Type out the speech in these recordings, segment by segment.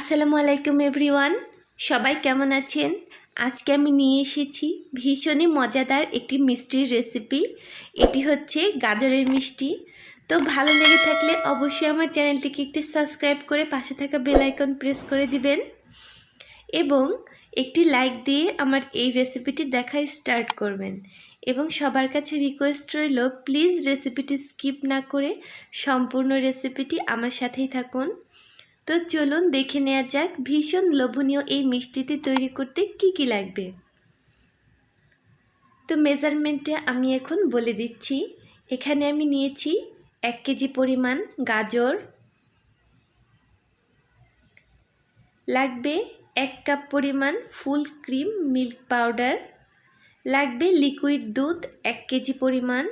আসসালামু আলাইকুম এভরিওয়ান, সবাই কেমন আছেন? আজকে আমি নিয়ে এসেছি ভীষণই মজাদার একটি মিষ্টির রেসিপি। এটি হচ্ছে গাজরের মিষ্টি। তো ভালো লেগে থাকলে অবশ্যই আমার চ্যানেলটিকে একটু সাবস্ক্রাইব করে পাশে থাকা বেল আইকন প্রেস করে দিবেন এবং একটি লাইক দিয়ে আমার এই রেসিপিটি দেখা স্টার্ট করবেন। এবং সবার কাছে রিকোয়েস্ট রইল, প্লিজ রেসিপিটি স্কিপ না করে সম্পূর্ণ রেসিপিটি আমার সাথেই থাকুন। তো চলুন দেখে নেওয়া যাক ভীষণ লোভনীয় এই মিষ্টিটি তৈরি করতে কি কি লাগবে। তো মেজারমেন্টে আমি এখন বলে দিচ্ছি। এখানে আমি নিয়েছি 1 কেজি পরিমাণ গাজর, লাগবে 1 কাপ পরিমাণ ফুল ক্রিম মিল্ক পাউডার, লাগবে লিকুইড দুধ 1 কেজি পরিমাণ,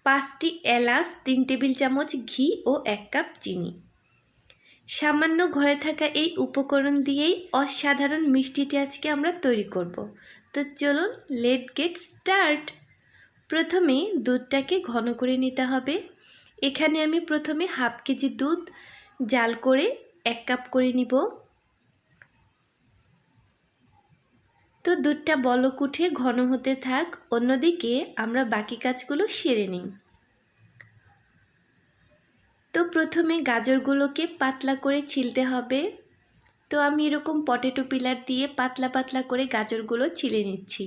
5টি এলাচ, 3 টেবিল চামচ ঘি ও 1 কাপ চিনি। সামান্য ঘরে থাকা এই উপকরণ দিয়েই অসাধারণ মিষ্টিটি আজকে আমরা তৈরি করব। তো চলুন লেট গেট স্টার্ট। প্রথমে দুধটাকে ঘন করে নিতে হবে। এখানে আমি প্রথমে হাফ কেজি দুধ জাল করে 1 কাপ করে নিব। তো দুধটা বলক উঠে ঘন হতে থাক, অন্যদিকে আমরা বাকি কাজগুলো সেরে নিই। তো প্রথমে গাজরগুলোকে পাতলা করে ছিলে হবে। তো আমি এরকম পটেটো পিলার দিয়ে পাতলা পাতলা করে গাজরগুলো ছিলে নিচ্ছি।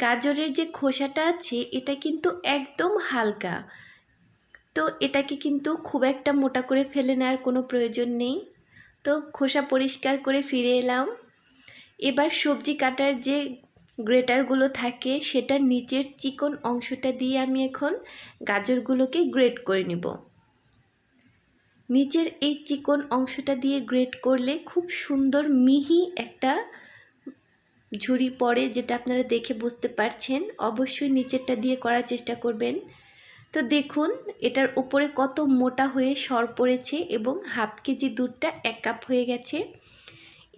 গাজরের যে খোসাটা আছে এটা কিন্তু একদম হালকা, তো এটাকে কিন্তু খুব একটা মোটা করে ফেলে নেওয়ার কোনো প্রয়োজন নেই। তো খোসা পরিষ্কার করে ফিরে এলাম। এবার সবজি কাটার যে গ্রেটারগুলো থাকে সেটার নিচের চিকন অংশটা দিয়ে আমি এখন গাজরগুলোকে গ্রেট করে নেব। নিচের এই চিকন অংশটা দিয়ে গ্রেট করলে খুব সুন্দর মিহি একটা ঝুড়ি পড়ে, যেটা আপনারা দেখে বুঝতে পারছেন। অবশ্যই নিচেরটা দিয়ে করার চেষ্টা করবেন। তো দেখুন এটার উপরে কত মোটা হয়ে সর পড়েছে এবং হাফ কেজি দুধটা 1 কাপ হয়ে গেছে।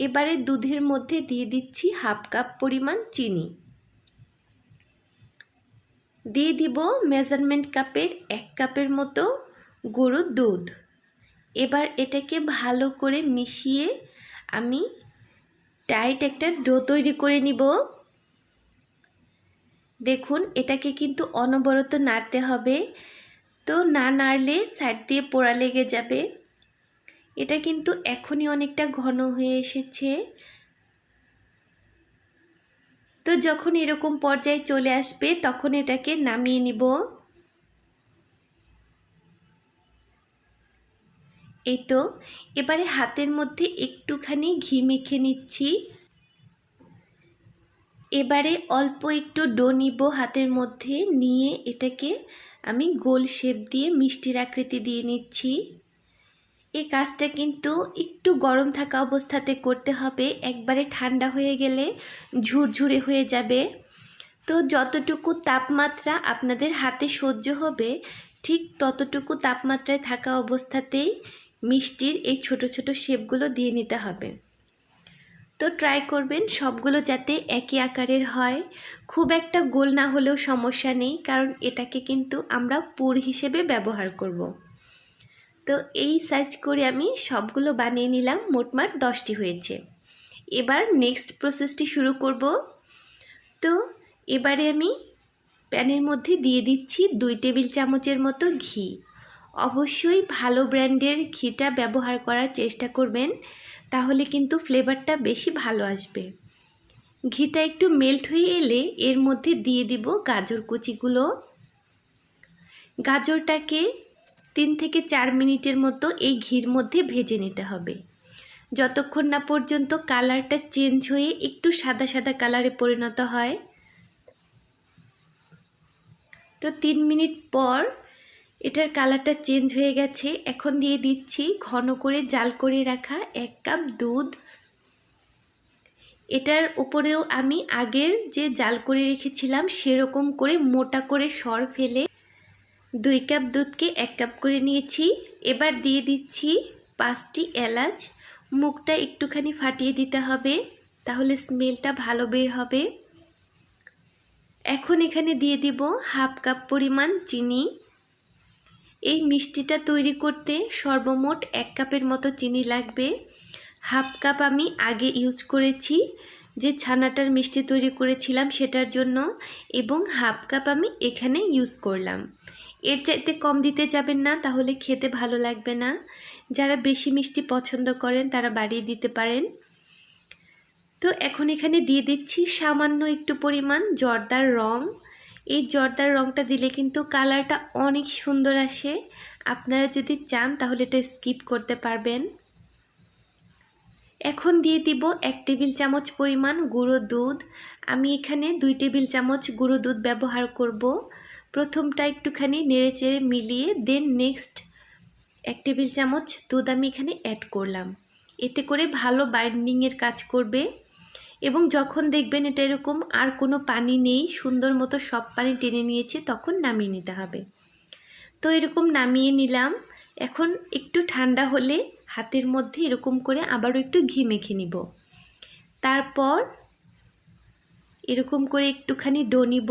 এবারে দুধের মধ্যে দিয়ে দিচ্ছি হাফ কাপ পরিমাণ চিনি, দিয়ে দিব মেজারমেন্ট কাপের 1 কাপের মতো গরুর দুধ। এবার এটাকে ভালো করে মিশিয়ে আমি টাইট একটা ডো তৈরি করে নিব। দেখুন এটাকে কিন্তু অনবরত নাড়তে হবে, তো না নাড়লে সাইড দিয়ে পোড়া লেগে যাবে। এটা কিন্তু এখনই অনেকটা ঘন হয়ে এসেছে। তো যখন এরকম পর্যায়ে চলে আসবে তখন এটাকে নামিয়ে নিব। এই তো এবারে হাতের মধ্যে একটুখানি ঘি মেখে নিচ্ছি। এবারে অল্প একটু ডো নিব হাতের মধ্যে, নিয়ে এটাকে আমি গোল শেপ দিয়ে মিষ্টির আকৃতি দিয়ে নিচ্ছি। এই কাজটা কিন্তু একটু গরম থাকা অবস্থাতে করতে হবে, একবারে ঠান্ডা হয়ে গেলে ঝুরঝুরে হয়ে যাবে। তো যতটুকু তাপমাত্রা আপনাদের হাতে সহ্য হবে ঠিক ততটুকু তাপমাত্রায় থাকা অবস্থাতেই মিষ্টির এই ছোট ছোট শেপগুলো দিয়ে নিতে হবে। তো ট্রাই করবেন সবগুলো যাতে একই আকারের হয়। খুব একটা গোল না হলেও সমস্যা নেই, কারণ এটাকে কিন্তু আমরা পুর হিসেবে ব্যবহার করব। তো এই সাইজ করে আমি সবগুলো বানিয়ে নিলাম, মোটমাট 10টি হয়েছে। এবার নেক্সট প্রসেসটি শুরু করব। তো এবারে আমি প্যানের মধ্যে দিয়ে দিচ্ছি 2 টেবিল চামচের মতো ঘি। অবশ্যই ভালো ব্র্যান্ডের ঘিটা ব্যবহার করার চেষ্টা করবেন, তাহলে কিন্তু ফ্লেভারটা বেশি ভালো আসবে। ঘিটা একটু মেল্ট হয়ে এলে এর মধ্যে দিয়ে দিব গাজর কুচিগুলো। গাজরটাকে 3 থেকে 4 মিনিটের মতো এই ঘির মধ্যে ভেজে নিতে হবে, যতক্ষণ না পর্যন্ত কালারটা চেঞ্জ হয়ে একটু সাদা সাদা কালারে পরিণত হয়। তো 3 মিনিট পর এটার কালারটা চেঞ্জ হয়ে গেছে। এখন দিয়ে দিচ্ছি ঘন করে জাল করে রাখা 1 কাপ দুধ। এটার উপরেও আমি আগের যে জাল করে রেখেছিলাম সেরকম করে মোটা করে সর ফেলে 2 কাপ দুধকে 1 কাপ করে নিয়েছি। এবার দিয়ে দিচ্ছি 5টি এলাচ, মুখটা একটুখানি ফাটিয়ে দিতে হবে, তাহলে স্মেলটা ভালো বের হবে। এখন এখানে দিয়ে দিব হাফ কাপ পরিমাণ চিনি। এই মিষ্টিটা তৈরি করতে সর্বমোট 1 কাপের মতো চিনি লাগবে। হাফ কাপ আমি আগে ইউজ করেছি যে ছানাটার মিষ্টি তৈরি করেছিলাম সেটার জন্য, এবং হাফ কাপ আমি এখানে ইউজ করলাম। এর চাইতে কম দিতে যাবেন না, তাহলে খেতে ভালো লাগবে না। যারা বেশি মিষ্টি পছন্দ করেন তারা বাড়িয়ে দিতে পারেন। তো এখন এখানে দিয়ে দিচ্ছি সামান্য একটু পরিমাণ জর্দার রং। এই জর্দার রংটা দিলে কিন্তু কালারটা অনেক সুন্দর আসে। আপনারা যদি চান তাহলে এটা স্কিপ করতে পারবেন। এখন দিয়ে দিব 1 টেবিল চামচ পরিমাণ গুঁড়ো দুধ। আমি এখানে 2 টেবিল চামচ গুঁড়ো দুধ ব্যবহার করব। প্রথমটা একটুখানি নেড়েচেড়ে মিলিয়ে দেন নেক্সট 1 টেবিল চামচ দুধ আমি এখানে অ্যাড করলাম। এতে করে ভালো বাইন্ডিংয়ের কাজ করবে, এবং যখন দেখবেন এটা এরকম আর কোনো পানি নেই, সুন্দর মতো সব পানি টেনে নিয়েছে, তখন নামিয়ে নিতে হবে। তো এরকম নামিয়ে নিলাম। এখন একটু ঠান্ডা হলে হাতের মধ্যে এরকম করে আবারও একটু ঘি মেখে নিব। তারপর এরকম করে একটুখানি ডো নিব।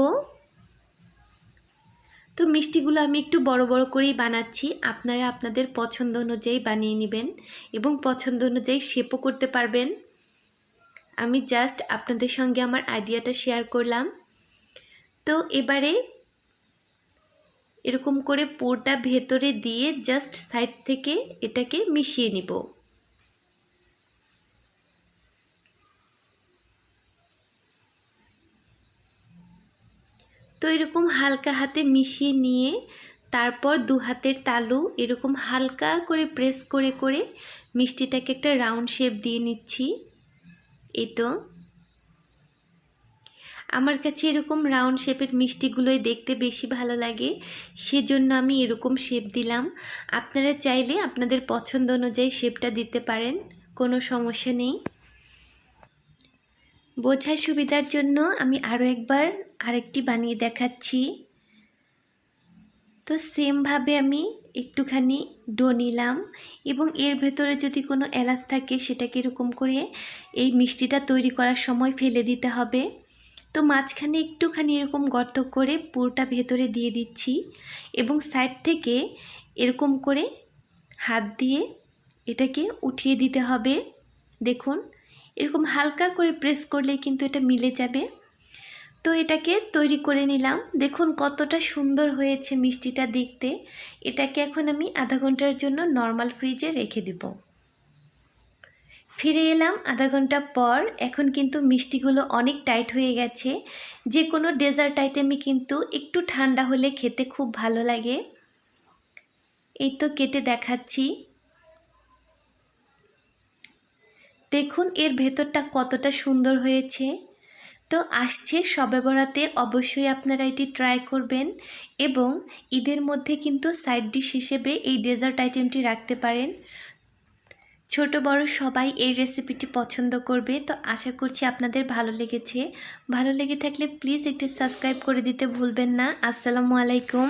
তো মিষ্টিগুলো আমি একটু বড় বড় করেই বানাচ্ছি, আপনারা আপনাদের পছন্দ অনুযায়ী বানিয়ে নেবেন এবং পছন্দ অনুযায়ী শেপও করতে পারবেন। আমি জাস্ট আপনাদের সঙ্গে আমার আইডিয়াটা শেয়ার করলাম। তো এবারে এরকম করে পুরটা ভেতরে দিয়ে জাস্ট সাইড থেকে এটাকে মিশিয়ে নিব। তো এরকম হালকা হাতে মিশিয়ে নিয়ে তারপর 2 হাতের তালু এরকম হালকা করে প্রেস করে করে মিষ্টিটাকে একটা রাউন্ড শেপ দিয়ে নিচ্ছি। এই তো আমার কাছে এরকম রাউন্ড শেপের মিষ্টিগুলোই দেখতে বেশি ভালো লাগে, সেজন্য আমি এরকম শেপ দিলাম। আপনারা চাইলে আপনাদের পছন্দ অনুযায়ী শেপটা দিতে পারেন, কোনো সমস্যা নেই। বোঝার সুবিধার জন্য আমি আরও একবার আরেকটি বানিয়ে দেখাচ্ছি। তো সেমভাবে আমি একটুখানি ডো নিলাম, এবং এর ভেতরে যদি কোনো এলাচ থাকে সেটাকে এরকম করে এই মিষ্টিটা তৈরি করার সময় ফেলে দিতে হবে। তো মাঝখানে একটুখানি এরকম গর্ত করে পুরটা ভেতরে দিয়ে দিচ্ছি, এবং সাইড থেকে এরকম করে হাত দিয়ে এটাকে উঠিয়ে দিতে হবে। দেখুন এরকম হালকা করে প্রেস করলেই কিন্তু এটা মিলে যাবে। তো এটাকে তৈরি করে নিলাম। দেখুন কতটা সুন্দর হয়েছে মিষ্টিটা দেখতে। এটাকে এখন আমি আধা ঘন্টার জন্য নর্মাল ফ্রিজে রেখে দেব। ফিরে এলাম আধা ঘন্টা পর। এখন কিন্তু মিষ্টিগুলো অনেক টাইট হয়ে গেছে। যে কোনো ডেজার্ট আইটেমই কিন্তু একটু ঠান্ডা হলে খেতে খুব ভালো লাগে। এই তো কেটে দেখাচ্ছি। দেখুন এর ভেতরটা কতটা সুন্দর হয়েছে। তো আসছে শবে বরাতে, অবশ্যই আপনারা এটি ট্রাই করবেন, এবং ঈদের মধ্যে কিন্তু সাইড ডিশ হিসেবে এই ডেজার্ট আইটেমটি রাখতে পারেন। ছোট বড় সবাই এই রেসিপিটি পছন্দ করবে। তো আশা করছি আপনাদের ভালো লেগেছে। ভালো লেগে থাকলে প্লিজ একটি সাবস্ক্রাইব করে দিতে ভুলবেন না। আসসালামু আলাইকুম।